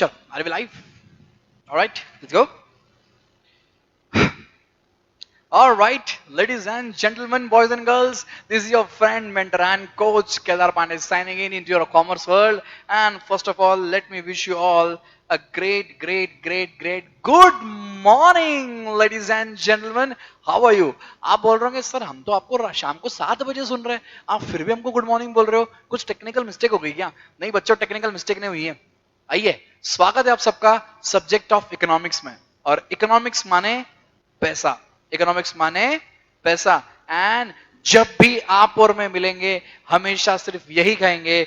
चलो, are we live? Alright, let's go. All right, ladies and gentlemen, boys and girls, this is your friend, mentor, and coach Kedar Pandey signing in into your commerce world. And first of all, let me wish you all a great good morning, ladies and gentlemen. How are you? आप बोल रहे होंगे sir हम तो आपको शाम को 7 बजे सुन रहे हैं, आप फिर भी हमको गुड मॉर्निंग बोल रहे हो, कुछ टेक्निकल मिस्टेक हो गई क्या? नहीं बच्चों, टेक्निकल मिस्टेक नहीं हुई है. आइए, स्वागत है आप सबका सब्जेक्ट ऑफ इकोनॉमिक्स में. और इकोनॉमिक्स माने पैसा, इकोनॉमिक्स माने पैसा. एंड जब भी आप और मैं मिलेंगे हमेशा सिर्फ यही कहेंगे,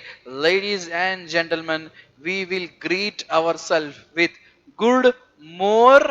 ladies and gentleman, we will greet our self with good more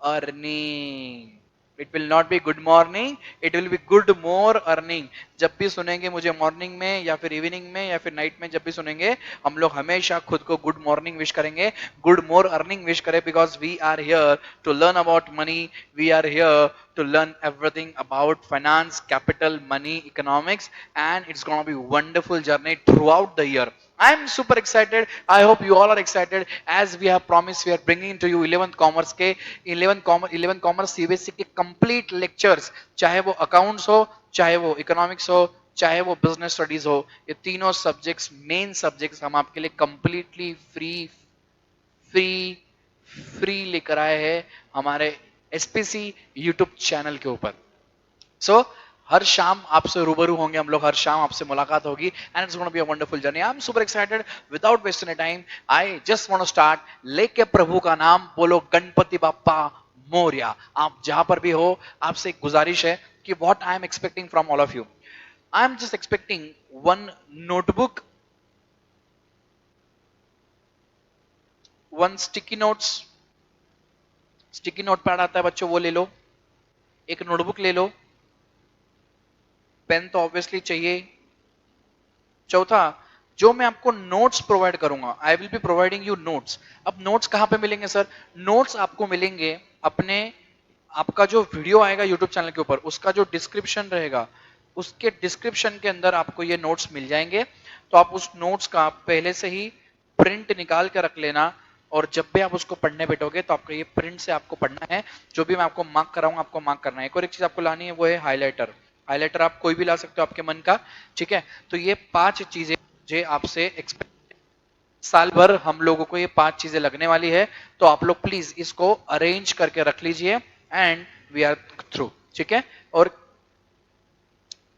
earning. It will not be good morning, it will be good more earning. जब भी सुनेंगे मुझे मॉर्निंग में या फिर इवनिंग में या फिर नाइट में, जब भी सुनेंगे हम लोग हमेशा खुद को गुड मॉर्निंग विश करेंगे, गुड मोर अर्निंग विश करें, because we are here to learn about money, we are here to learn everything about finance, capital, money, economics, and it's going to be a wonderful journey throughout the year. I'm super excited. I hope you all are excited. As we have promised, we are bringing to you 11th commerce के 11th commerce CBSE के complete lectures, चाहे वो accounts हो, चाहे वो economics हो, चाहे वो business studies हो, ये तीनों subjects, main subjects हम आपके लिए completely फ्री लेकर आए हैं हमारे एसपीसी यूट्यूब चैनल के ऊपर. सो हर शाम आपसे रूबरू होंगे हम लोग, हर शाम आपसे मुलाकात होगी, and it's gonna be a wonderful journey. I am super excited. Without wasting any time, I just want to start. लेके प्रभु का नाम बोलो, गणपति बाप्पा मोरया. आप जहां पर भी हो, आपसे एक गुजारिश है कि what I am expecting from all of you, I am just expecting one notebook, one sticky notes. Sticky note pad आता है बच्चों, वो ले लो. एक नोटबुक ले लो. पेन तो ऑब्वियसली चाहिए. चौथा, जो मैं आपको नोट्स प्रोवाइड करूंगा, I will be providing you notes. अब नोट्स कहां पे मिलेंगे सर? नोट्स आपको मिलेंगे अपने, आपका जो वीडियो आएगा यूट्यूब चैनल के ऊपर, उसका जो डिस्क्रिप्शन रहेगा, उसके डिस्क्रिप्शन के अंदर आपको ये नोट्स मिल जाएंगे. तो आप उस नोट्स का पहले से ही प्रिंट निकाल के रख लेना, और जब भी आप उसको पढ़ने बैठोगे तो आपको ये प्रिंट से आपको पढ़ना है. जो भी मैं आपको मार्क कराऊंगा आपको मार्क करना है. एक और एक चीज आपको लानी है, वो है हाइलाइटर. हाइलाइटर आप कोई भी ला सकते हो आपके मन का, ठीक है? तो ये 5 चीजें जो आपसे एक्सपेक्ट, साल भर हम लोगों को ये 5 चीजें लगने वाली है. तो आप लोग प्लीज इसको अरेंज करके रख लीजिए, एंड वी आर थ्रू. ठीक है? और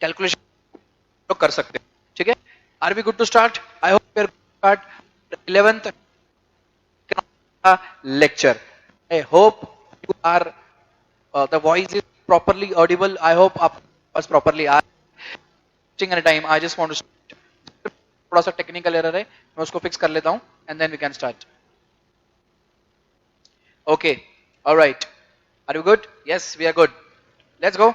कैलकुलेशन कर सकते हैं. ठीक है? Are we good to start? I hope we are start 11th lecture. I hope you are the voice is properly audible. I hope आप बस properly uh any time. I just want to, थोड़ा सा technical error है, मैं उसको fix कर लेता हूं, and then we can start. Okay, all right. Are you good? Yes, we are good. Let's go.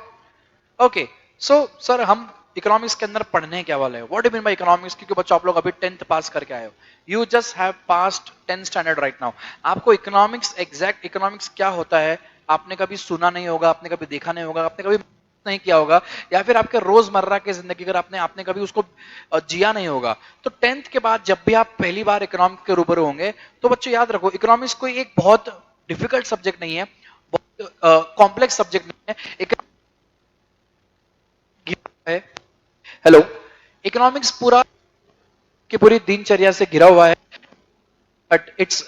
Okay, so sir हम economics के अंदर पढ़ने क्या वाले हैं? What do mean by economics? क्योंकि बच्चों आप लोग अभी 10th पास करके आए हो, you just have passed 10th standard right now. आपको इकोनॉमिक्स, एग्जैक्ट इकोनॉमिक्स क्या होता है आपने कभी सुना नहीं होगा, आपने कभी देखा नहीं होगा, आपने कभी नहीं किया होगा, या फिर आपके रोजमर्रा की जिंदगी अगर आपने कभी उसको जिया नहीं होगा. तो 10th के बाद जब भी आप पहली बार इकोनॉमिक्स के रूबरू होंगे, तो बच्चों याद रखो, इकोनॉमिक्स कोई एक बहुत डिफिकल्ट सब्जेक्ट नहीं है, बहुत कॉम्प्लेक्स सब्जेक्ट नहीं है. हेलो, इकोनॉमिक्स पूरा की पूरी दिनचर्या से घिरा हुआ है, बट इट्स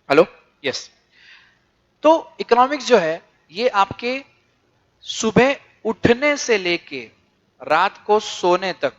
हेलो, यस. तो इकोनॉमिक्स जो है ये आपके सुबह उठने से लेके रात को सोने तक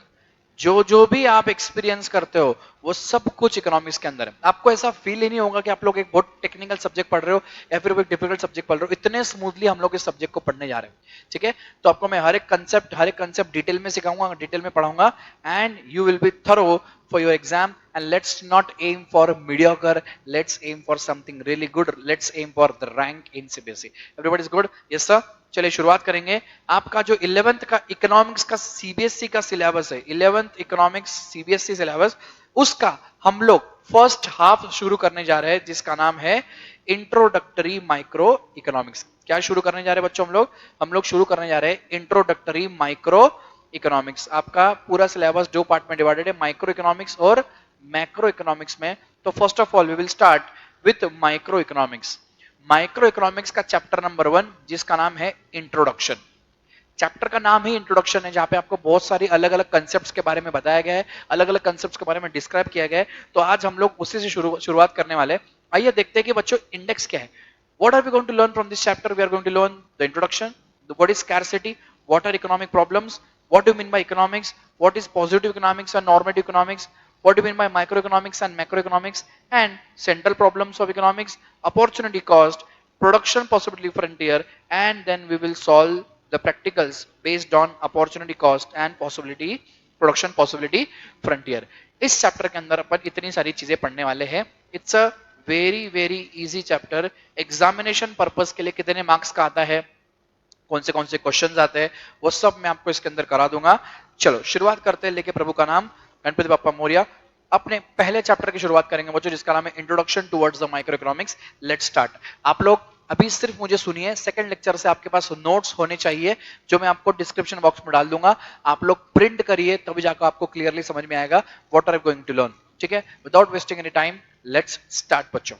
जो जो भी आप एक्सपीरियंस करते हो वो सब कुछ इकोनॉमिक्स के अंदर है. आपको ऐसा फील ही नहीं होगा कि आप लोग एक बहुत टेक्निकल सब्जेक्ट पढ़ रहे हो या फिर एक डिफिकल्ट सब्जेक्ट पढ़ रहे हो. इतने स्मूथली हम लोग इस सब्जेक्ट को पढ़ने जा रहे हैं. ठीक है? तो आपको मैं हर एक कंसेप्ट डिटेल में सिखाऊंगा, डिटेल में पढ़ाऊंगा, and you will be thorough for your exam. And let's not aim for mediocre, let's aim for something really good, let's aim for the rank in CBSE. Everybody is good? Yes sir. चलिए शुरुआत करेंगे. आपका जो 11th का economics का CBSE का syllabus है, 11th economics CBSE syllabus, उसका हम लोग फर्स्ट हाफ शुरू करने जा रहे हैं, जिसका नाम है इंट्रोडक्टरी माइक्रो इकोनॉमिक्स. क्या शुरू करने जा रहे हैं बच्चों? हम लोग शुरू करने जा रहे हैं इंट्रोडक्टरी माइक्रो इकोनॉमिक्स। आपका पूरा सिलेबस दो पार्ट में डिवाइडेड है, माइक्रो इकोनॉमिक्स और मैक्रो इकोनॉमिक्स में। तो first of all we will start with micro economics. Micro economics का चैप्टर नंबर 1 जिसका नाम है इंट्रोडक्शन। चैप्टर का नाम ही इंट्रोडक्शन है, जहां पे आपको बहुत सारी अलग अलग कंसेप्ट्स के बारे में बताया गया है, अलग अलग कंसेप्ट्स के बारे में डिस्क्राइब किया गया है। तो आज हम लोग उसी से शुरुआत करने वाले हैं। आइए देखते हैं कि बच्चों इंडेक्स क्या है। What are we going to learn from this chapter? We are going to learn the introduction, what is scarcity, what are economic problems, what do you mean by economics, what is positive economics and normative economics, what do you mean by microeconomics and macroeconomics, and central problems of economics, opportunity cost, production possibility frontier, and then we will solve the practicals based on opportunity cost and possibility production possibility frontier। इस chapter के अंदर अपन इतनी सारी चीजें पढ़ने वाले हैं। It's a very easy chapter. Examination purpose के लिए कितने मार्क्स का आता है, कौन से क्वेश्चंस आते हैं, वो सब मैं आपको इसके अंदर करा दूंगा। चलो शुरुआत करते हैं, लेके प्रभु का नाम गणपति बाप्पा मोरिया। अपने पहले चैप्टर की शुरुआत करेंगे बच्चों, जिसका नाम है introduction towards the micro economics. Let's start. आप लोग अभी सिर्फ मुझे सुनिए, सेकंड लेक्चर से आपके पास नोट्स होने चाहिए, जो मैं आपको डिस्क्रिप्शन बॉक्स में डाल दूंगा। आप लोग प्रिंट करिए, तभी जाकर आपको क्लियरली समझ में आएगा what are you going to learn. ठीक है, without wasting any time let's start बच्चों।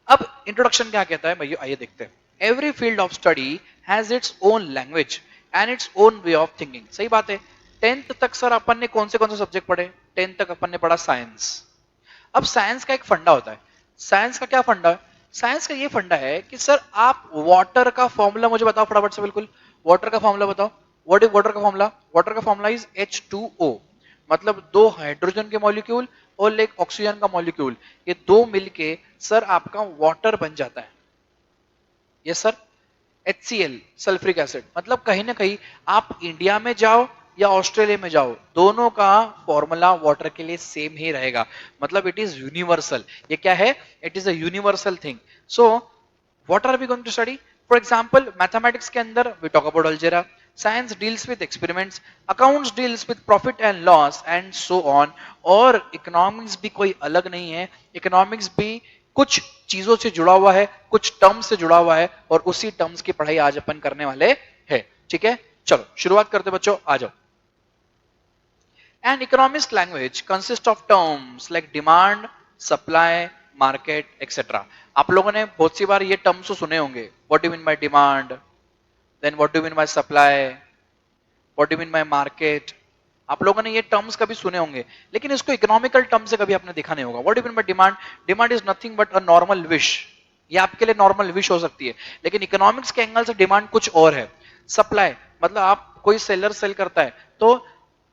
अब इंट्रोडक्शन क्या कहता है भैया, आइए देखते हैं। Every field of study has its own language and its own way of thinking. सही बात है। 10th तक सर अपन ने कौन से सब्जेक्ट पढ़े? 10th तक अपन ने पढ़ा साइंस। अब साइंस का एक फंडा होता है। साइंस का क्या फंडा है? साइंस का ये फंडा है कि सर आप वाटर का फॉर्मूला मुझे बताओ फटाफट से, बिल्कुल वाटर का फॉर्मूला बताओ। व्हाट इज वाटर का फॉर्मूला? वाटर का फॉर्मूला इज H2O। मतलब दो हाइड्रोजन के मॉलिक्यूल और एक ऑक्सीजन का मॉलिक्यूल, ये दो मिलके सर आपका वाटर बन जाता है। Yes sir. HCl sulphuric acid. मतलब कहीं ना कहीं आप इंडिया में जाओ या ऑस्ट्रेलिया में जाओ, दोनों का फॉर्मूला वाटर के लिए सेम ही रहेगा। मतलब इट इज यूनिवर्सल। ये क्या है? It is a universal thing. So what are we going to study? For example, mathematics के अंदर we talk about algebra, science deals with experiments, accounts deals with profit and loss and so on। और economics भी कोई अलग नहीं है। economics भी कुछ चीजों से जुड़ा हुआ है, कुछ टर्म्स से जुड़ा हुआ है, और उसी टर्म्स की पढ़ाई आज अपन करने वाले हैं। ठीक है, चलो शुरुआत करते बच्चों, आ जाओ। An economist language consists of terms like demand, supply, market, etc. आप लोगों ने बहुत सी बार ये टर्म्स तो सुने होंगे। What do you mean by demand? Then what do you mean by supply? What do you mean by market? आप लोगों ने ये टर्म्स कभी सुने होंगे, लेकिन इसको इकोनॉमिकल टर्म से कभी आपने देखा नहीं होगा। What do you mean by demand? Demand is nothing but a normal wish। ये आपके लिए नॉर्मल विश हो सकती है, लेकिन इकोनॉमिक्स के एंगल से डिमांड कुछ और है। सप्लाई मतलब आप कोई सेलर सेल करता है, तो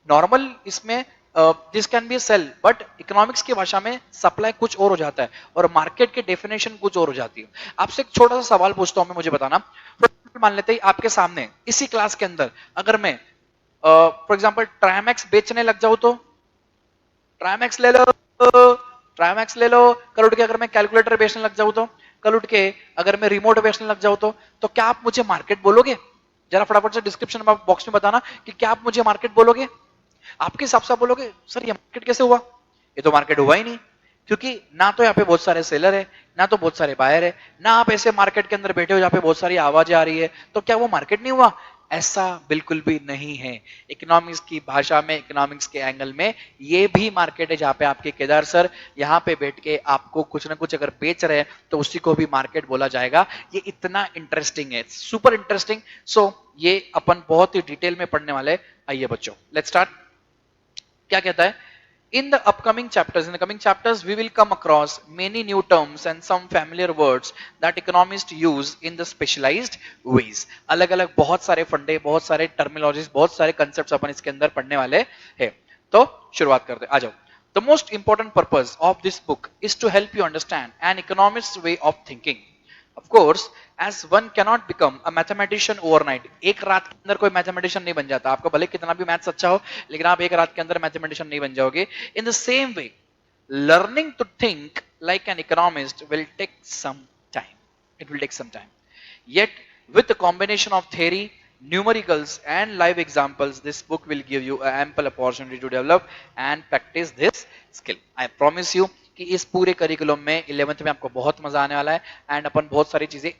नॉर्मल इसमें this can be sale, but economics की भाषा में सप्लाई कुछ और हो जाता है और मार्केट की डेफिनेशन कुछ और हो जाती है। आपसे एक छोटा सा सवाल पूछता हूं मैं, मुझे बताना। मान लेते हैं आपके सामने इसी क्लास के अंदर अगर मैं फॉर एग्जांपल ट्रायमैक्स बेचने लग जाऊं, तो ट्रायमैक्स ले लो, ट्रायमैक्स ले लो। कल उठ के अगर मैं कैलकुलेटर बेचने लग जाऊं, तो कल उठ के अगर मैं रिमोट बेचने लग जाऊं, तो क्या आप मुझे मार्केट बोलोगे? जरा फटाफट से डिस्क्रिप्शन बॉक्स में बताना कि क्या आप मुझे मार्केट बोलोगे? आपके हिसाब से आप बोलोगे सर ये मार्केट कैसे हुआ? ये तो मार्केट हुआ ही नहीं, क्योंकि ना तो यहाँ पे बहुत सारे सेलर है, ना तो बहुत सारे बायर है, ना आप ऐसे मार्केट के अंदर बैठे हो जहाँ पे बहुत सारी आवाजें आ रही है, तो क्या वो मार्केट नहीं हुआ? ऐसा बिल्कुल भी नहीं है। इकोनॉमिक्स की भाषा में, इकोनॉमिक्स के एंगल में ये भी मार्केट है, जहाँ पे आपके केदार सर यहाँ पे बैठ के आपको कुछ ना कुछ अगर बेच रहे हैं, तो उसी को भी मार्केट बोला जाएगा। ये इतना इंटरेस्टिंग है, सुपर इंटरेस्टिंग। सो ये अपन बहुत ही डिटेल में पढ़ने वाले। आइए बच्चों, लेट्स स्टार्ट। क्या कहता है? In the upcoming chapters, in the coming chapters, we will come across many new terms and some familiar words that economists use in the specialized ways। अलग अलग बहुत सारे फंडे, बहुत सारे टर्मिनोलॉजीज, बहुत सारे कंसेप्ट्स अपन इसके अंदर पढ़ने वाले हैं। तो शुरुआत करते, आ जाओ। The most important purpose of this book is to help you understand an economist's way of thinking। Of course, as one cannot become a mathematician overnight। एक रात के अंदर कोई मैथमेटिशियन नहीं बन जाता। आपका भले कितना भी मैथ्स अच्छा हो, लेकिन आप एक रात के अंदर मैथमेटिशियन नहीं बन जाओगे। In the same way, learning to think like an economist will take some time। It will take some time। Yet, with the combination of theory, numericals and live examples, this book will give you an ample opportunity to develop and practice this skill। I promise you कि इस पूरे curriculum में 11th में आपको बहुत मजा आने वाला है, एंड अपन बहुत सारी चीजें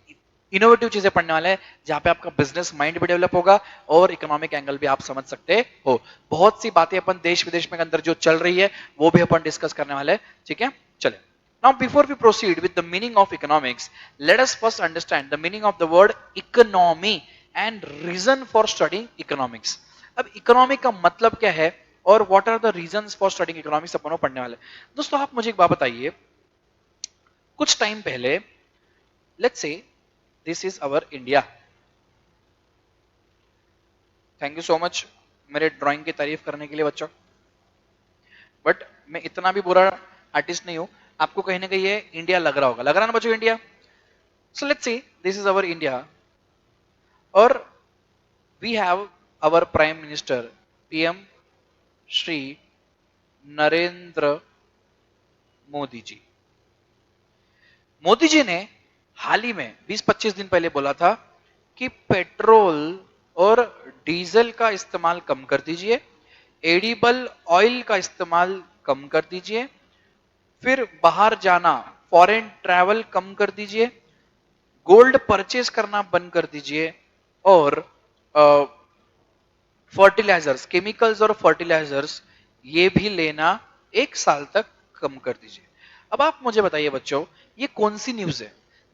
इनोवेटिव चीजें पढ़ने वाले हैं जहां पे आपका बिजनेस माइंड भी डेवलप होगा और इकोनॉमिक एंगल भी आप समझ सकते हो। बहुत सी बातें अपन देश विदेश में अंदर जो चल रही है वो भी अपन डिस्कस करने वाले हैं, ठीक है। चले, now before we proceed with the meaning of economics, let us first understand the meaning of the word economy and reason for studying economics। अब इकोनॉमी का मतलब क्या है और what are the reasons for studying economics अपन पढ़ने वाले। दोस्तों आप मुझे एक बात बताइए, कुछ टाइम पहले, let's say this is our India. Thank you so much मेरे ड्राइंग की तारीफ करने के लिए बच्चों, बट मैं इतना भी बुरा आर्टिस्ट नहीं हूं, आपको कहीं ना कहीं ये इंडिया लग रहा होगा, लग रहा ना बच्चों India. So let's see this is our India और we have our prime minister PM Shri Narendra Modi ji. Modi ji ने हाल ही में 20-25 दिन पहले बोला था कि पेट्रोल और डीजल का इस्तेमाल कम कर दीजिए, एडिबल ऑयल का इस्तेमाल कम कर दीजिए, फिर बाहर जाना, फॉरेन ट्रैवल कम कर दीजिए, गोल्ड परचेज करना बंद कर दीजिए और फर्टिलाइजर्स, केमिकल्स और फर्टिलाइजर्स ये भी लेना एक साल तक कम कर दीजिए। अब आप मुझे बताइए बच्चों, ये कौन सी न्यूज है?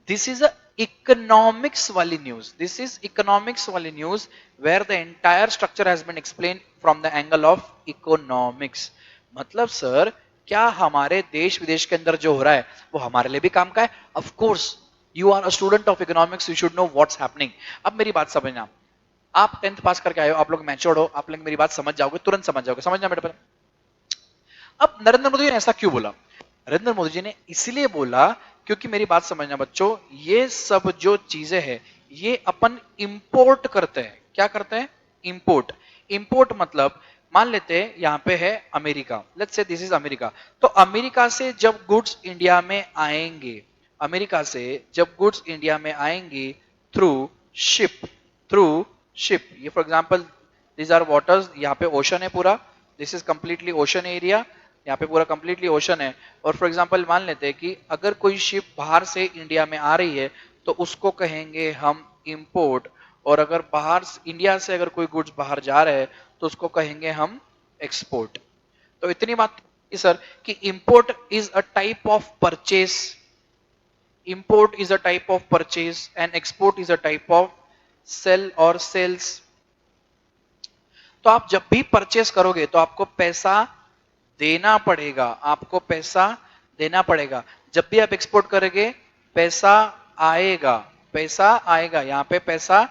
दिस इज अ इकोनॉमिक्स वाली न्यूज, दिस इज इकोनॉमिक्स वाली news where the entire structure has been explain from the angle of economics. मतलब सर, क्या हमारे देश विदेश के अंदर जो हो रहा है वो हमारे लिए भी काम का है? Of course, you are a student of economics, you should know what's happening. अब मेरी बात समझना, आप 10th पास करके आए हो, आप लोग मैच्योर्ड हो, आप लोग मेरी बात समझ जाओगे, तुरंत समझ जाओगे, समझना बेटा। अब नरेंद्र मोदी ने ऐसा क्यों बोला? नरेंद्र मोदी जी ने इसलिए बोला क्योंकि मेरी बात समझना बच्चों, ये सब जो चीजें हैं ये अपन इंपोर्ट करते हैं। क्या करते हैं? इंपोर्ट। इंपोर्ट मतलब मान लेते हैं यहां पे है America, let's say this is America. तो अमेरिका से जब गुड्स इंडिया में आएंगे, अमेरिका से जब गुड्स इंडिया में आएंगे थ्रू शिप, थ्रू शिप, ये for example these are waters, यहाँ पे ओशन है पूरा, this is completely ocean area, यहाँ पे पूरा कंप्लीटली ओशन है। और फॉर एग्जांपल मान लेते हैं कि अगर कोई शिप बाहर से इंडिया में आ रही है तो उसको कहेंगे हम इंपोर्ट, और अगर बाहर इंडिया से अगर कोई गुड्स बाहर जा रहे हैं तो उसको कहेंगे हम एक्सपोर्ट। तो इतनी बात सर कि import is a type of purchase, import is a type of purchase and export is a type of sale और सेल्स। तो आप जब भी परचेस करोगे तो आपको पैसा देना पड़ेगा, आपको पैसा देना पड़ेगा। जब भी आप एक्सपोर्ट करोगे पैसा आएगा, पैसा आएगा, यहां पे पैसा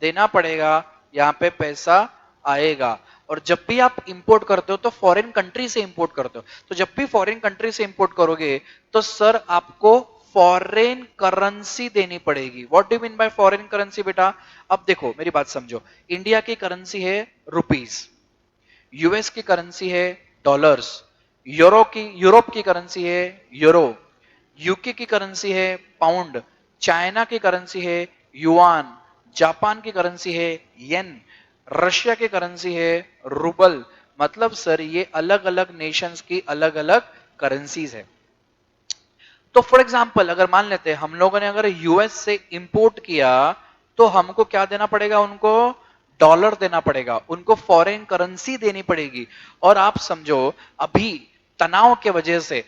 देना पड़ेगा, यहां पे पैसा आएगा। और जब भी आप इंपोर्ट करते हो तो फॉरेन कंट्री से इंपोर्ट करते हो, तो जब भी फॉरेन कंट्री से इंपोर्ट करोगे तो सर आपको फॉरेन करेंसी देनी पड़ेगी। What do mean bye foreign currency बेटा? अब देखो मेरी बात समझो, इंडिया की करेंसी है रुपीज, यूएस की करेंसी है डॉलर्स, यूरोप की करेंसी है यूरो, यूके की करेंसी है पाउंड, चाइना की करेंसी है युआन, जापान की करेंसी है येन, रशिया की करेंसी है रूबल। मतलब सर ये अलग अलग नेशंस की अलग अलग करेंसीज है। तो फॉर एग्जाम्पल अगर मान लेते हैं हम लोगों ने अगर यूएस से इंपोर्ट किया तो हमको क्या देना पड़ेगा? उनको डॉलर देना पड़ेगा, उनको फॉरेन करेंसी देनी पड़ेगी। और आप समझो अभी तनाव के वजह से,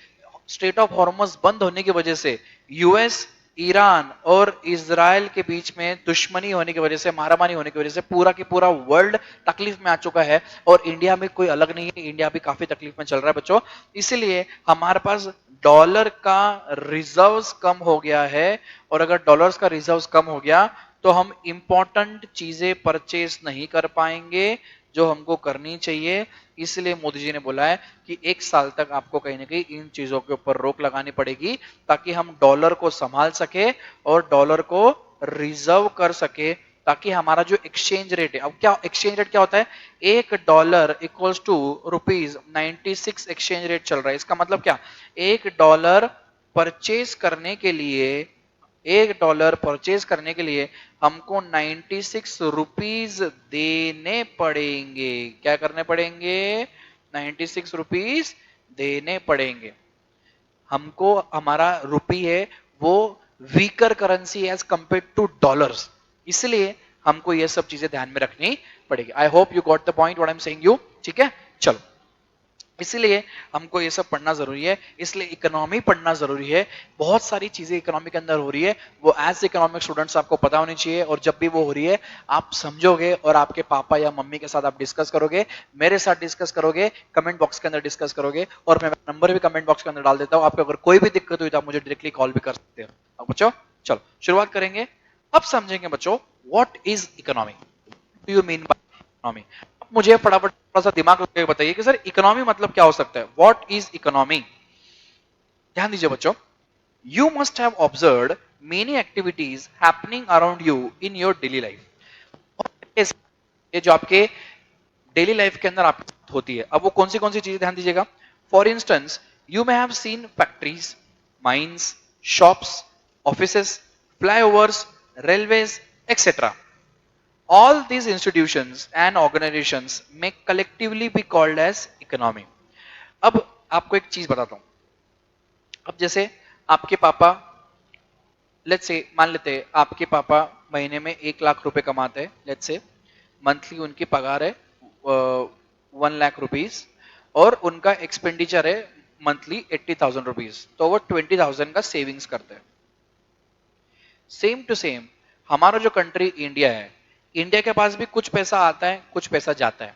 स्ट्रेट ऑफ हॉर्मस बंद होने की वजह से, यूएस, ईरान और इजराइल के बीच में दुश्मनी होने की वजह से, मारामारी होने की वजह से पूरा की पूरा वर्ल्ड तकलीफ में आ चुका है। और इंडिया में कोई अलग नहीं है, इंडिया भी काफी तकलीफ में चल रहा है बच्चों। इसलिए हमारे पास डॉलर का रिजर्व्स कम हो गया है, और अगर डॉलर्स का रिजर्व्स कम हो गया तो हम इंपॉर्टेंट चीजें परचेस नहीं कर पाएंगे जो हमको करनी चाहिए। इसलिए मोदी जी ने बोला है कि एक साल तक आपको कहीं ना कहीं इन चीजों के ऊपर रोक लगानी पड़ेगी ताकि हम डॉलर को संभाल सके और डॉलर को रिजर्व कर सके, ताकि हमारा जो एक्सचेंज रेट है, अब क्या एक्सचेंज रेट क्या होता है? एक dollar equals to rupees 96 exchange rate चल रहा है। इसका मतलब क्या? एक डॉलर परचेज करने के लिए, एक डॉलर परचेज करने के लिए हमको 96 रुपीज देने पड़ेंगे। क्या करने पड़ेंगे? 96 रुपीज देने पड़ेंगे हमको। हमारा रुपी है वो weaker currency as compare to dollars, इसलिए हमको ये सब चीजें ध्यान में रखनी पड़ेगी। I hope you got the point what I am saying you, ठीक है। चलो, इसलिए हमको ये सब पढ़ना जरूरी है, इसलिए इकोनॉमी पढ़ना जरूरी है। बहुत सारी चीजें इकोनॉमी के अंदर हो रही है, वो एज इकोनॉमिक स्टूडेंट्स आपको पता होनी चाहिए, और जब भी वो हो रही है आप समझोगे और आपके पापा या मम्मी के साथ आप डिस्कस करोगे, मेरे साथ डिस्कस करोगे, कमेंट बॉक्स के अंदर डिस्कस करोगे, और मैं नंबर भी कमेंट बॉक्स के अंदर डाल देता हूं। आपको अगर कोई भी दिक्कत हुई तो आप मुझे डायरेक्टली कॉल भी कर सकते हो। अब बच्चों चलो शुरुआत करेंगे। अब समझेंगे बच्चों what is economy, do you mean by economy. मुझे फटाफट थोड़ा सा दिमाग लगा के बताइए कि सर इकोनॉमी मतलब क्या हो सकता है, व्हाट इज इकोनॉमी। ध्यान दीजिए बच्चों, you must have observed many activities happening around you in your daily life. ये जो आपके डेली लाइफ के अंदर आपके साथ होती है, अब वो कौन सी चीजें, ध्यान दीजिएगा। For instance you may have seen factories, mines, shops, offices, flyovers, railways etcetera. All these institutions and organizations may collectively be called as economy. अब आपको एक चीज बताता हूं। अब जैसे आपके पापा, लेट्स से मान लेते हैं आपके पापा महीने में 1 लाख रुपए कमाते हैं, लेट्स से मंथली उनकी पगार है 1 लाख रुपीज, और उनका एक्सपेंडिचर है मंथली 80,000 रुपीज, तो वो 20,000 का सेविंग्स करते हैं। सेम टू सेम हमारा जो कंट्री इंडिया है, इंडिया के पास भी कुछ पैसा आता है, कुछ पैसा जाता है।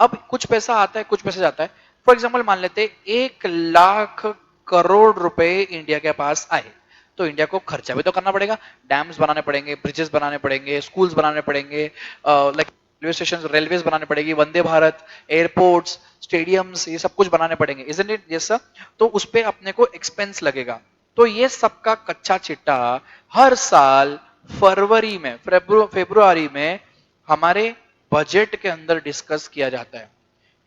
अब कुछ पैसा आता है, कुछ पैसा जाता है। फॉर एग्जाम्पल मान लेते 1 लाख करोड़ रुपए इंडिया के पास आए, तो इंडिया को खर्चा भी तो करना पड़ेगा, डैम्स बनाने पड़ेंगे, ब्रिजेस बनाने पड़ेंगे, स्कूल्स बनाने पड़ेंगे, लाइक रेलवे स्टेशन, रेलवेज बनाने पड़ेगी, वंदे भारत, एयरपोर्ट्स, स्टेडियम्स, ये सब कुछ बनाने पड़ेंगे, इजंट इट, यस सर। तो उस पे अपने को एक्सपेंस लगेगा। तो ये सबका कच्चा चिट्टा हर साल फरवरी में, फेब्रुआरी में हमारे बजट के अंदर डिस्कस किया जाता है।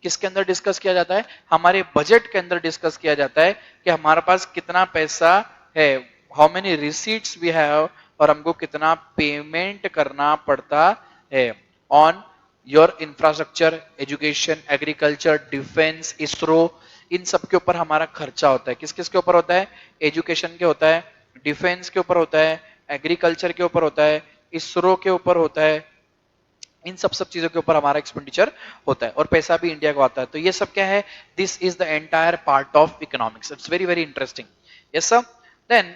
किसके अंदर डिस्कस किया जाता है, हमारे बजट के अंदर डिस्कस किया जाता है कि हमारे पास कितना पैसा है, how many receipts we have, और हमको कितना पेमेंट करना पड़ता है on your infrastructure, education, agriculture, defence, ISRO. इन सब के ऊपर हमारा खर्चा होता है। किस किस के ऊपर होता है, एजुकेशन के होता है, डिफेंस के ऊपर होता है, एग्रीकल्चर के ऊपर होता है, इसरो के ऊपर होता है, इन सब चीजों के ऊपर हमारा एक्सपेंडिचर होता है, और पैसा भी इंडिया को आता है। तो ये सब क्या है, this is the entire part of economics. It's very very interesting, yes sir. Then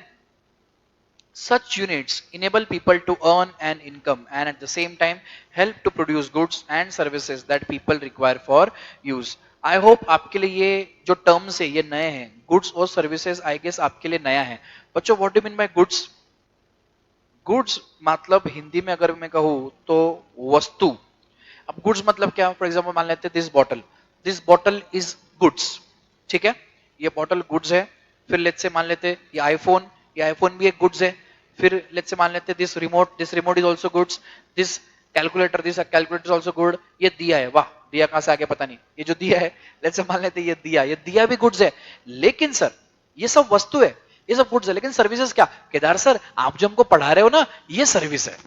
such units enable people to earn an income and at the same time help to produce goods and services that people require for use. I hope आपके लिए ये जो terms है ये नए हैं, goods और services, I guess आपके लिए नया है। बच्चों what do mean bye goods, goods मतलब हिंदी में अगर मैं कहूं तो वस्तु। अब गुड्स मतलब क्या, फॉर एग्जांपल मान लेते हैं दिस बॉटल इज गुड्स, ठीक है, ये बॉटल गुड्स है। फिर लेट्स से मान लेते ये आईफोन भी एक गुड्स है। फिर लेट्स से मान लेते this remote is also goods, this calculator is also good. ये दिया है, वाह दिया कहां से आ गया पता नहीं, ये जो दिया है, लेट्स से मान लेते ये दिया भी गुड्स है। लेकिन सर ये सब वस्तु है, ये सब गुड्स है, लेकिन सर्विसेज क्या, केदार सर आप जो हमको पढ़ा रहे हो ना ये सर्विस है,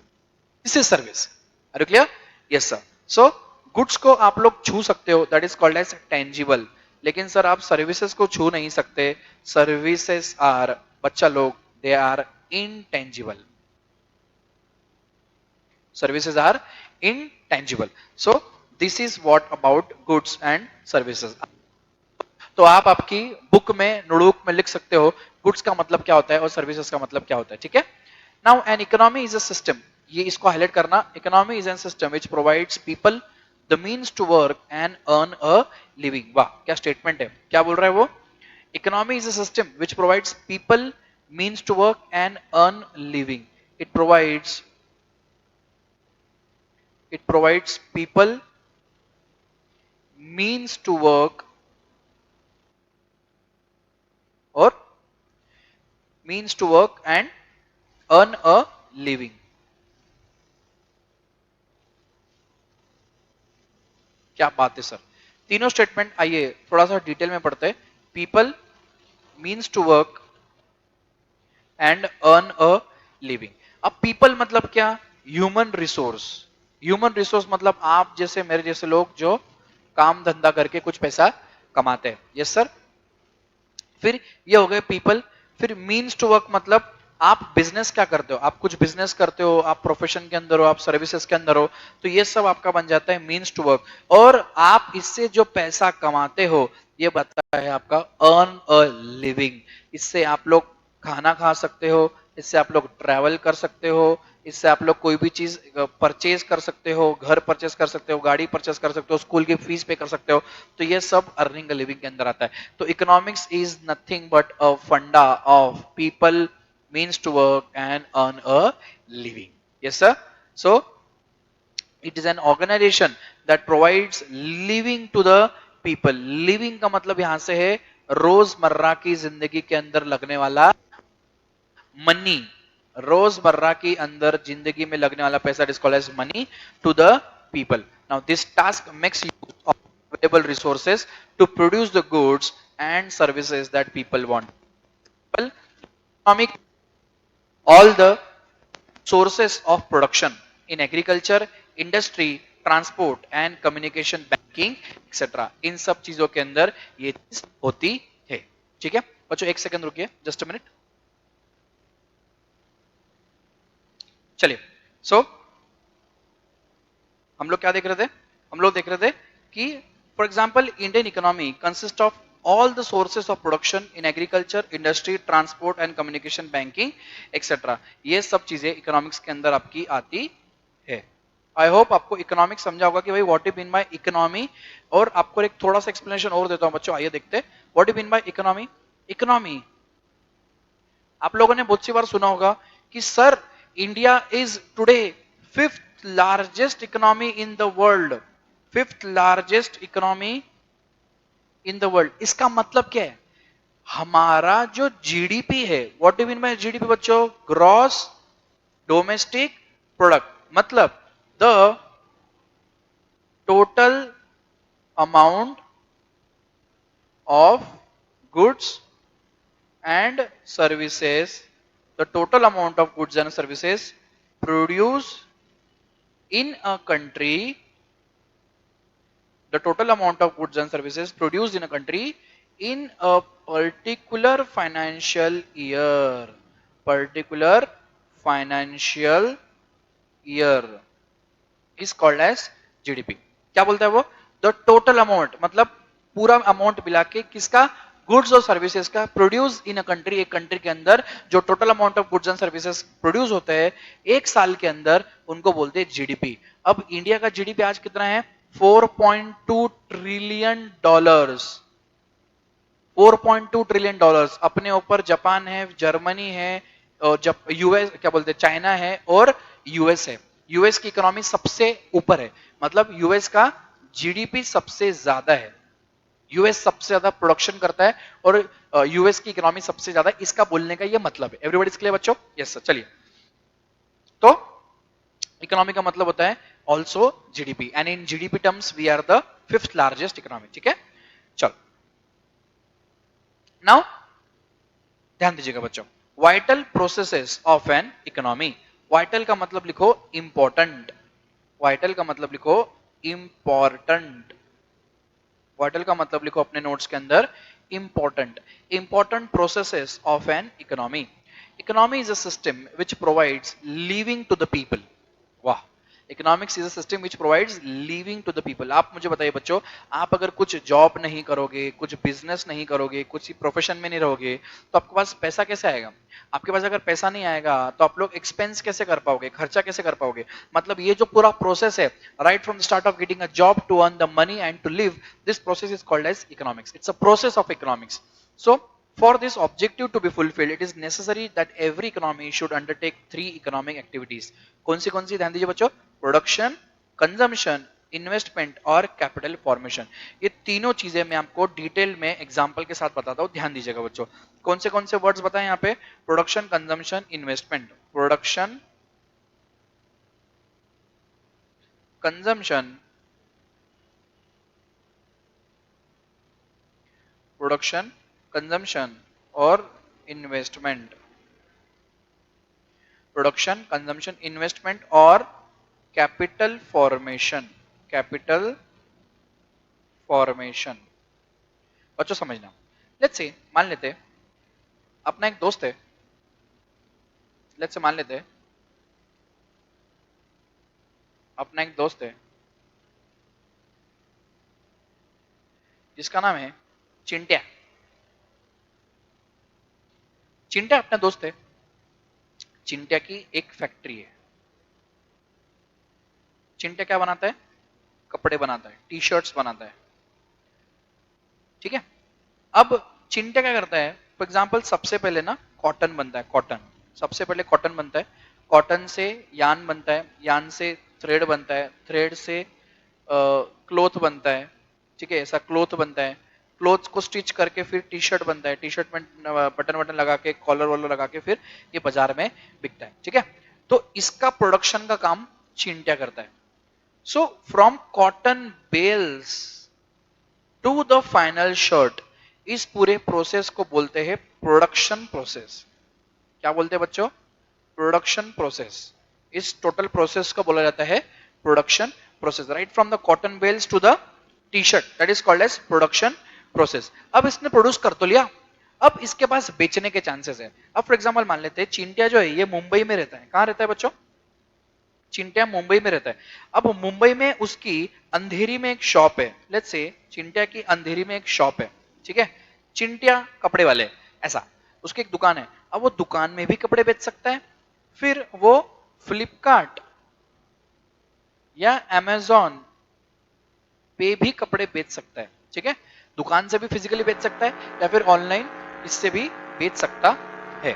this is service. Are you clear, yes sir. So goods को आप लोग छू सकते हो, that is called as tangible, लेकिन सर आप सर्विसेज को छू नहीं सकते। सर्विसेज आर, बच्चा लोग, they are intangible, services are intangible. So this is what about goods and services. तो आप आपकी बुक में, नोटबुक में लिख सकते हो गुड्स का मतलब क्या होता है और सर्विसेज का मतलब क्या होता है, ठीक है। Now an economy is a system, ये इसको हाईलाइट करना, economy is an system which provides people the means to work and earn a living. वाह क्या स्टेटमेंट है, क्या बोल रहा है वो, economy is a system which provides people means to work and earn living. It provides people means to work or means to work and earn a living. क्या बात है सर, तीनों स्टेटमेंट आइए थोड़ा सा डिटेल में पढ़ते हैं। People means to work and earn a living. अब पीपल मतलब क्या, ह्यूमन रिसोर्स। ह्यूमन रिसोर्स मतलब आप जैसे मेरे जैसे लोग जो काम धंधा करके कुछ पैसा कमाते हैं, यस सर। फिर ये हो गए पीपल। फिर मीन्स टू वर्क मतलब आप बिजनेस क्या करते हो, आप कुछ बिजनेस करते हो, आप प्रोफेशन के अंदर हो, आप सर्विसेज के अंदर हो, तो ये सब आपका बन जाता है मीन्स टू वर्क। और आप इससे जो पैसा कमाते हो ये बताता है आपका अर्न अ लिविंग। इससे आप लोग खाना खा सकते हो, इससे आप लोग ट्रैवल कर सकते हो, इससे आप लोग कोई भी चीज परचेज कर सकते हो, घर परचेज कर सकते हो, गाड़ी परचेज कर सकते हो, स्कूल की फीस पे कर सकते हो। तो ये सब अर्निंग अ लिविंग के अंदर आता है। तो इकोनॉमिक्स इज नथिंग बट अ फंडा of people means to work and earn a living. Yes, sir. So it is an organization that provides living to the people. Living का मतलब यहां से है रोजमर्रा की जिंदगी के अंदर लगने वाला मनी। रोजमर्रा की अंदर जिंदगी में लगने वाला पैसा is called as money to the people. Now this task makes use of available resources to produce the goods and services that people want. Economic all the sources of production in agriculture, industry, transport and communication, banking, etc. इन सब चीजों के अंदर ये चीज होती है। ठीक है बच्चों, एक सेकंड रुकिए, जस्ट अ मिनट। चलिए, सो हम लोग क्या देख रहे थे, हम लोग देख रहे थे कि for example Indian economy consist of all the sources of production in agriculture, industry, transport and communication, banking, etc. ये सब चीजें इकोनॉमिक्स के अंदर आपकी आती है। आई होप आपको इकोनॉमिक्स समझा होगा कि भाई what is mean by economy. और आपको एक थोड़ा सा एक्सप्लेनेशन और देता हूं बच्चों, आइए देखते हैं what is mean by economy. Economy आप लोगों ने बहुत सी बार सुना होगा कि sir India is today fifth largest economy in the world. Fifth largest economy in the world, इसका मतलब क्या है? हमारा जो जीडीपी है, what do mean by GDP बच्चों? Gross domestic product. मतलब the total amount of goods and services, the total amount of goods and services produced in a country, the total amount of goods and services produced in a country in a particular financial year, particular financial year is called as GDP. क्या बोलता है वो? The total amount, मतलब पूरा amount मिला के किसका? Goods और सर्विसेज का प्रोड्यूस इन अ कंट्री, एक कंट्री के अंदर जो total amount of goods and services produce होते हैं एक साल के अंदर, उनको बोलते हैं जीडीपी। अब इंडिया का जीडीपी आज कितना है? 4.2 ट्रिलियन डॉलर्स। 4.2 trillion dollars. अपने ऊपर जापान है, जर्मनी है, जब यूएस क्या बोलते हैं, चाइना है और यूएस है। यूएस की इकोनॉमी सबसे ऊपर है, मतलब यूएस का जीडीपी सबसे ज्यादा है। यूएस सबसे ज्यादा प्रोडक्शन करता है और यूएस की इकोनॉमी सबसे ज्यादा, इसका बोलने का ये मतलब है। एवरीबॉडी इसके लिए बच्चों? Yes sir. चलिए, तो इकोनॉमी का मतलब होता है also GDP, and in GDP terms we are the fifth largest economy. ठीक है, चलो नाउ ध्यान दीजिएगा बच्चों। Vital processes of an economy. Vital का मतलब लिखो इंपॉर्टेंट। वाइटल का मतलब लिखो इंपॉर्टेंट। वाइटल का मतलब लिखो अपने नोट्स के अंदर important. Important processes of an economy. Economy is a system which provides living to the people. वाह, economics is a system which provides living to the people. आप मुझे बताइए बच्चों, आप अगर कुछ जॉब नहीं करोगे, कुछ बिजनेस नहीं करोगे, कुछ प्रोफेशन में नहीं रहोगे, तो आपके पास पैसा कैसे आएगा? आपके पास अगर पैसा नहीं आएगा तो आप लोग एक्सपेंस कैसे कर पाओगे, खर्चा कैसे कर पाओगे? मतलब ये जो पूरा प्रोसेस है, right from the start of getting a job to earn the money and to live, this process is called as economics. It's a process of economics. So for this objective to be fulfilled, it is necessary that every economy should undertake three economic activities. कौन सी ध्यान दीजिए बच्चों? Production, consumption, investment और capital formation. ये तीनों चीजें मैं आपको डिटेल में एग्जांपल के साथ बताता हूं, ध्यान दीजिएगा बच्चों। कौन से वर्ड्स बताएं यहाँ पे? Production, consumption, investment. Production, consumption, production, consumption और इन्वेस्टमेंट। प्रोडक्शन, कंजम्पशन, इन्वेस्टमेंट और कैपिटल फॉर्मेशन। कैपिटल फॉर्मेशन बच्चों समझना। लेट्स से मान लेते अपना एक दोस्त है, लेट्स से मान लेते हैं अपना एक दोस्त है जिसका नाम है चिंट्या। चिंट्या अपना दोस्त है। चिंट्या की एक फैक्ट्री है। चिंट्या क्या बनाता है? कपड़े बनाता है, टी शर्ट्स बनाता है। ठीक है। अब चिंट्या क्या करता है? फॉर एग्जाम्पल सबसे पहले ना कॉटन बनता है। कॉटन सबसे पहले कॉटन बनता है। कॉटन से यान बनता है, यान से थ्रेड बनता है, थ्रेड से क्लोथ बनता है। ठीक है, ऐसा क्लोथ बनता है। क्लोथ को स्टिच करके फिर टी शर्ट बनता है। टी शर्ट में बटन वटन लगा के कॉलर वॉलर लगा के फिर ये बाजार में बिकता है। ठीक है, तो इसका प्रोडक्शन का काम चिंट्या करता है। So from cotton bales to the final shirt, इस पूरे प्रोसेस को बोलते हैं प्रोडक्शन प्रोसेस। क्या बोलते हैं बच्चों? Production process. इस टोटल प्रोसेस को बोला जाता है production process. Right from the cotton bales to the T shirt, that is called as production process. अब इसने प्रोड्यूस कर तो लिया, अब इसके पास बेचने के चांसेस है। अब फॉर एग्जाम्पल मान लेते हैं चिंटिया जो है ये मुंबई में रहता है। कहां रहता है बच्चों? चिंटिया मुंबई में रहता है। अब मुंबई में उसकी अंधेरी में एक शॉप है। लेट्स से चिंटिया की अंधेरी में एक शॉप है। ठीक है, चिंटिया कपड़े वाले ऐसा, उसकी एक दुकान है। अब वो दुकान में भी कपड़े बेच सकता है, फिर वो फ्लिपकार्ट या अमेजोन पे भी कपड़े बेच सकता है। ठीक है, दुकान से भी फिजिकली बेच सकता है या फिर ऑनलाइन इससे भी बेच सकता है।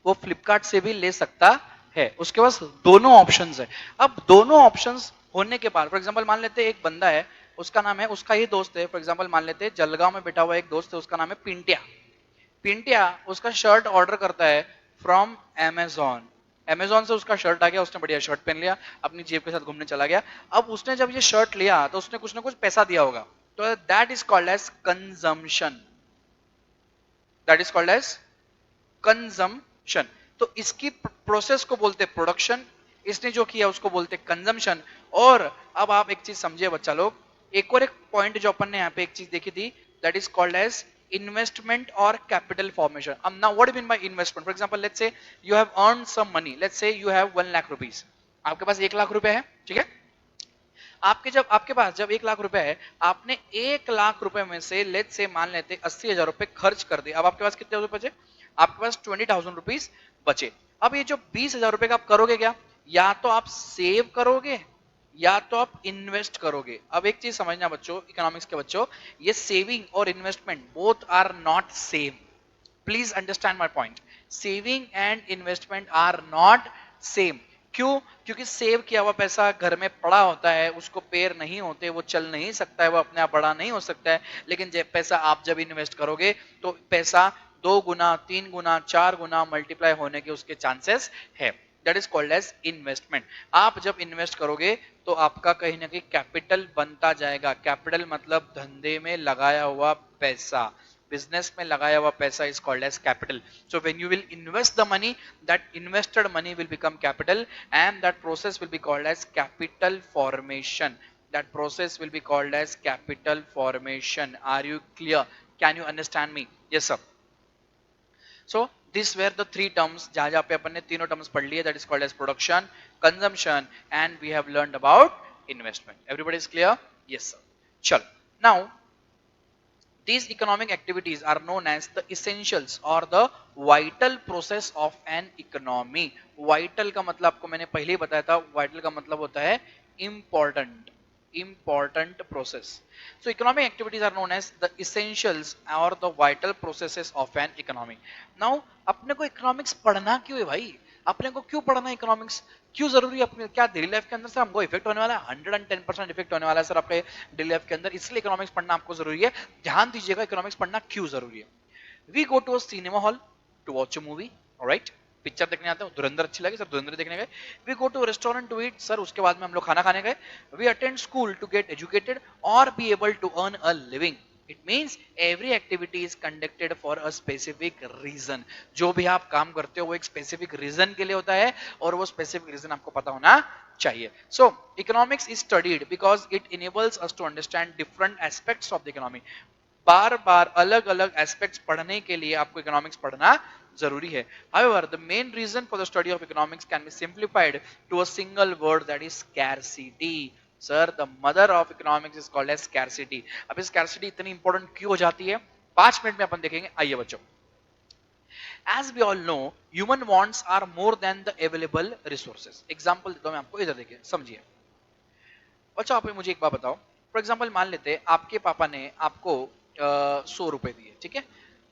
वो फ्लिपकार्ट से भी ले सकता है। उसके पास दोनों ऑप्शंस है। अब दोनों ऑप्शंस होने के बाद फॉर एग्जांपल मान लेते हैं एक बंदा है, उसका नाम है, उसका ही दोस्त है। फॉर एग्जांपल मान लेते हैं जलगांव में बैठा हुआ एक दोस्त है, उसका नाम है पिंटिया। पिंटिया उसका शर्ट ऑर्डर करता है फ्रॉम अमेजोन। अमेजोन से उसका शर्ट आ गया, उसने बढ़िया शर्ट पहन लिया, अपनी जेब के साथ घूमने चला गया। अब उसने जब ये शर्ट लिया तो उसने कुछ ना कुछ पैसा दिया होगा, तो that is called as consumption. That is called as consumption. तो इसकी प्रोसेस को बोलते हैं प्रोडक्शन, इसने जो किया उसको बोलते हैं कंजम्पशन। और अब आप एक चीज समझिए बच्चा लोग, एक और एक पॉइंट जो अपन ने यहाँ पे एक चीज देखी थी, that is called as investment और कैपिटल फॉर्मेशन। अब now what mean by investment? For example let's say you have earn some money, let's say you have 1 lakh rupees. आपके पास 1 लाख रुपए है। ठीक है, आपके पास जब 1 लाख रुपए है, आपने 1 लाख रुपए में से लेट से मान लेते 80,000 रुपए खर्च कर दिए। अब आपके पास कितने रुपए बचे? आपके पास 20,000 रुपीज बचे। अब ये जो 20,000 रुपए का आप करोगे क्या? या तो आप सेव करोगे या तो आप इन्वेस्ट करोगे। अब एक चीज समझना बच्चों, इकोनॉमिक्स के बच्चों, ये सेविंग और investment both are not same. Please understand my point. Saving and investment are not same. क्यों? क्योंकि सेव किया हुआ पैसा घर में पड़ा होता है, उसको पैर नहीं होते, वो चल नहीं सकता है, वो अपने आप बड़ा नहीं हो सकता है। लेकिन जब पैसा आप जब इन्वेस्ट करोगे तो पैसा 2 गुना, 3 गुना, 4 गुना मल्टीप्लाई होने के उसके चांसेस है। That is called as investment. आप जब इन्वेस्ट करोगे तो आपका कहीं ना कहीं कैपिटल बनता जाएगा। कैपिटल मतलब धंधे में लगाया हुआ पैसा, बिजनेस में लगाया हुआ पैसा is called as capital. So when you will invest the money, that invested money will become capital, and that process will be called as capital formation. That process will be called as capital formation. Are you clear? Can you understand me? Yes sir. So these were the three terms जहां जहां पे अपन ने तीनों terms पढ़ लिए, that is called as production, consumption, and we have learned about investment. Everybody is clear? Yes sir. चल now these economic activities are known as the essentials or the vital process of an economy. Vital का मतलब आपको मैंने पहले ही बताया था, vital का मतलब होता है important, important process. So economic activities are known as the essentials or the vital processes of an economy. Now अपने को economics पढ़ना क्यों है भाई? अपने को क्यों पढ़ना है इकोनॉमिक्स? क्यों जरूरी है? अपने क्या डेली लाइफ के अंदर सर हमको इफेक्ट होने वाला है? 110% इफेक्ट होने वाला है सर आपके डेली लाइफ के अंदर, इसलिए इकोनॉमिक्स पढ़ना आपको जरूरी है। ध्यान दीजिएगा इकोनॉमिक्स पढ़ना क्यों जरूरी है। We go to a cinema hall to watch a movie, alright, picture देखने आते हैं, धुरंधर अच्छी लगी सर, धुरंधर देखने गए। We go to restaurant to eat sir, उसके बाद में हम लोग खाना खाने गए। We attend school to get educated और be able to earn a living. It means every activity is conducted for a specific reason. जो भी आप काम करते हो वो एक स्पेसिफिक रीजन के लिए होता है, और वो स्पेसिफिक रीजन आपको पता होना चाहिए। So economics is studied because it enables us to understand different aspects of the economy. बार बार अलग अलग एस्पेक्ट्स पढ़ने के लिए आपको इकोनॉमिक्स पढ़ना जरूरी है. However, the main reason for the study of economics can be simplified to a single word, that is scarcity. Sir, the mother of economics is called as scarcity. अब scarcity इतनी important क्यों हो जाती है 5 minute में अपन देखेंगे. आइए बच्चों, as we all know, human wants are more than the available resources. Example देता हूं मैं आपको, इधर देखिए समझिए. अच्छा आप मुझे एक बात बताओ. फॉर एग्जाम्पल मान लेते हैं आपके पापा ने आपको 100 रुपए दिए, ठीक है.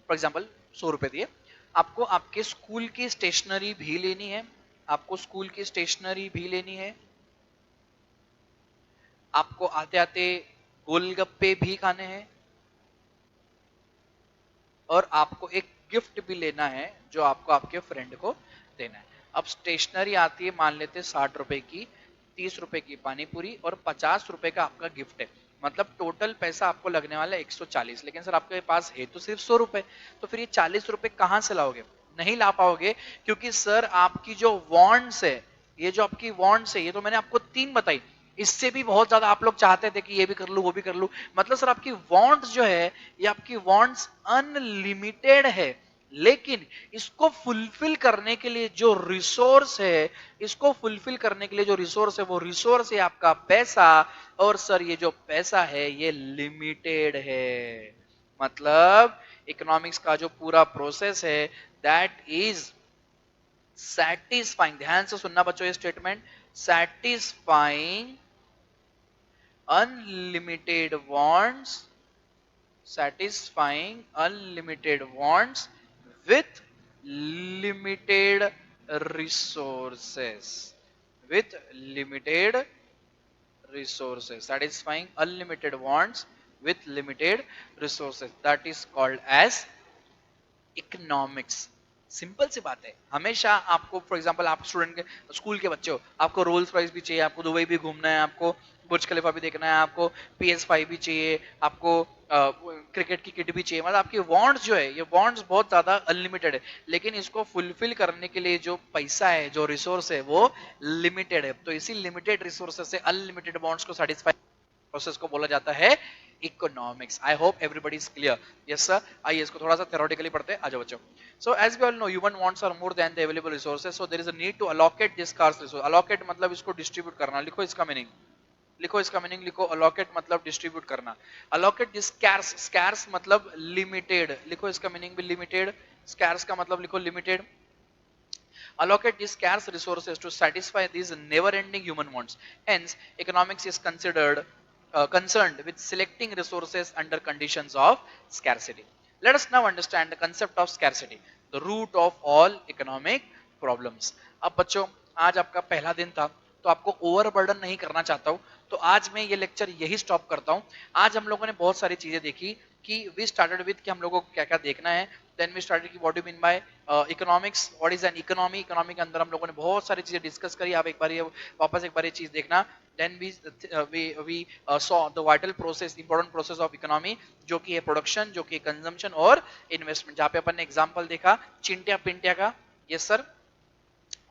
फॉर एग्जाम्पल 100 रुपए दिए आपको. आपके स्कूल की स्टेशनरी भी लेनी है, आपको स्कूल की स्टेशनरी भी लेनी है, आपको आते आते गोलगप्पे भी खाने हैं, और आपको एक गिफ्ट भी लेना है जो आपको आपके फ्रेंड को देना है. अब स्टेशनरी आती है मान लेते 60 रुपए की, 30 रुपए की पानी पूरी और 50 रुपए का आपका गिफ्ट है. मतलब टोटल पैसा आपको लगने वाला है 140. लेकिन सर आपके पास है तो सिर्फ 100 रुपए, तो फिर ये 40 रुपए कहां से लाओगे? नहीं ला पाओगे, क्योंकि सर आपकी जो वॉन्ट्स है, ये जो आपकी वॉन्ट्स है, ये तो मैंने आपको 3 बताई, इससे भी बहुत ज्यादा आप लोग चाहते थे कि ये भी कर लूं वो भी कर लूं. मतलब सर आपकी वांट्स जो है, ये आपकी वांट्स अनलिमिटेड है, लेकिन इसको फुलफिल करने के लिए जो रिसोर्स है, इसको फुलफिल करने के लिए जो रिसोर्स है, वो रिसोर्स है आपका पैसा. और सर ये जो पैसा है ये लिमिटेड है. मतलब इकोनॉमिक्स का जो पूरा प्रोसेस है दैट इज सैटिस्फाइंग. ध्यान से सुनना बच्चों ये statement, satisfying unlimited wants, satisfying unlimited wants with limited resources, with limited resources, satisfying unlimited wants with limited resources, that is called as economics. Simple सी बात है. हमेशा आपको फॉर एग्जांपल आप स्टूडेंट के स्कूल के बच्चे हो, आपको रोल्स रॉयस भी चाहिए, आपको दुबई भी घूमना है, आपको बुर्ज खलीफा भी देखना है, आपको PS5 भी चाहिए, आपको क्रिकेट की किट भी चाहिए. मतलब आपकी वांट्स जो है, ये वांट्स बहुत ज्यादा अनलिमिटेड है, लेकिन इसको फुलफिल करने के लिए जो पैसा है, जो रिसोर्स है, वो लिमिटेड है. तो इसी लिमिटेड रिसोर्सेस से अनलिमिटेड वांट्स को सेटिस्फाई प्रोसेस को बोला जाता है economics. I hope everybody is clear. Yes sir. आइए इसको थोड़ा सा थ्योरेटिकली पढ़ते हैं. आ जाओ बच्चों. So as we all know human wants are more than the available resources, so there is a need to allocate this scarce resource. Allocate मतलब इसको डिस्ट्रीब्यूट करना. लिखो इसका मीनिंग, लिखो इसका मीनिंग लिखो. अलोकेट मतलब डिस्ट्रीब्यूट करना. अलोकेट दिस स्कार्स, स्कार्स मतलब लिमिटेड. लिखो इसका मीनिंग भी लिमिटेड. स्कार्स का मतलब लिखो limited. Allocate these scarce resources to satisfy these never-ending human wants. Hence, economics is concerned with selecting resources under conditions of scarcity. Let us now understand the concept of scarcity, the root of all economic problems. अब बच्चों, आज आपका पहला दिन था, तो आपको overburden नहीं करना चाहता हूं, तो आज मैं ये लेक्चर यही स्टॉप करता हूं. आज हम लोगों ने बहुत सारी चीजें देखी कि वी स्टार्टेड विद कि हम लोगों को क्या क्या देखना है. देन वी स्टार्टेड कि what do mean by economics, what is an economy. Economy के अंदर हम लोगों ने बहुत सारी चीजें डिस्कस करी. आप एक बार ये वापस एक बार ये चीज देखना. Then we saw the vital process, important process of economy, जो कि है प्रोडक्शन, जो कि कंजम्पशन और इन्वेस्टमेंट, जहां पे अपन ने एग्जांपल देखा चिंटिया पिंटिया का. Yes sir.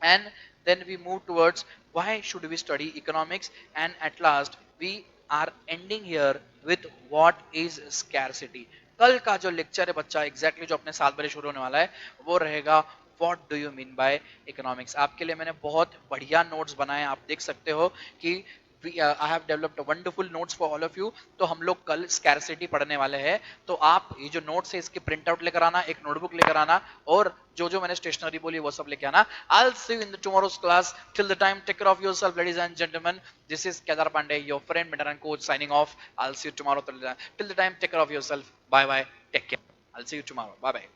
And then we move towards why should we study economics, and at last we are ending here with what is scarcity. कल का जो लेक्चर है बच्चा एग्जैक्टली जो अपने 7 बजे शुरू होने वाला है वो रहेगा what do you mean by economics. आपके लिए मैंने बहुत बढ़िया नोट्स बनाए, आप देख सकते हो कि I have developed a wonderful notes for all of you. तो हम लोग कल scarcity पढ़ने वाले हैं. तो आप ये जो नोट्स है इसकी प्रिंट आउट लेकर आना, एक नोटबुक लेकर आना, और जो जो मैंने स्टेशनरी बोली वो सब लेके आना. I'll see you in the tomorrow's class. Till the time, take care of yourself, ladies and gentlemen. This is Kedar Pandey, your friend, mentor and coach, signing off. I'll see you tomorrow. Till the time, take care of yourself. Bye bye. Take care. I'll see you tomorrow. Bye bye.